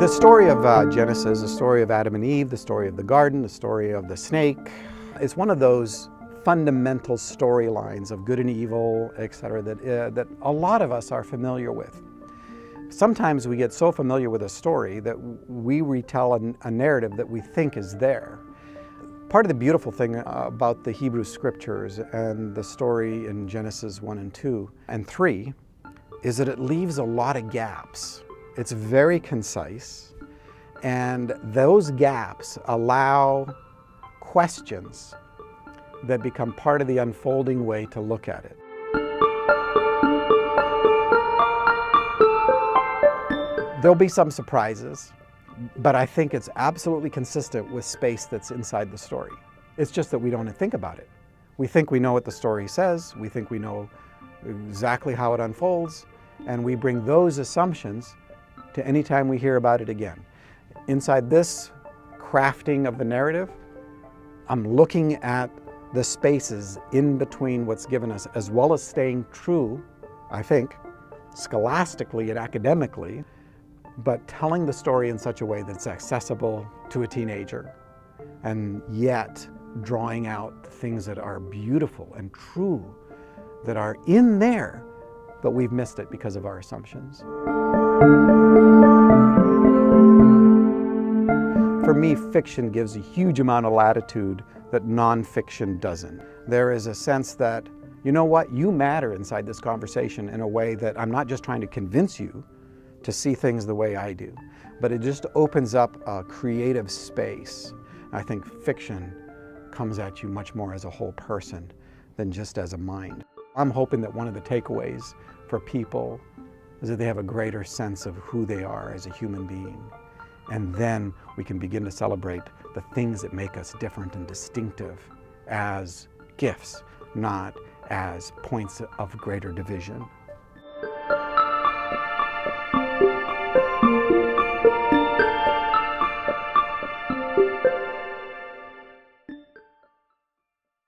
story of Genesis, the story of Adam and Eve, the story of the garden, the story of the snake, is one of those fundamental storylines of good and evil, etc., that a lot of us are familiar with. Sometimes we get so familiar with a story that we retell a narrative that we think is there. Part of the beautiful thing about the Hebrew scriptures and the story in Genesis 1 and 2 and 3 is that it leaves a lot of gaps. It's very concise, and those gaps allow questions that become part of the unfolding way to look at it. There'll be some surprises, but I think it's absolutely consistent with space that's inside the story. It's just that we don't think about it. We think we know what the story says, we think we know exactly how it unfolds, and we bring those assumptions to any time we hear about it again. Inside this crafting of the narrative, I'm looking at the spaces in between what's given us, as well as staying true, I think, scholastically and academically, but telling the story in such a way that's accessible to a teenager, and yet drawing out things that are beautiful and true, that are in there, but we've missed it because of our assumptions. For me, fiction gives a huge amount of latitude that nonfiction doesn't. There is a sense that, you know what, you matter inside this conversation in a way that I'm not just trying to convince you to see things the way I do, but it just opens up a creative space. I think fiction comes at you much more as a whole person than just as a mind. I'm hoping that one of the takeaways for people is that they have a greater sense of who they are as a human being. And then we can begin to celebrate the things that make us different and distinctive as gifts, not as points of greater division.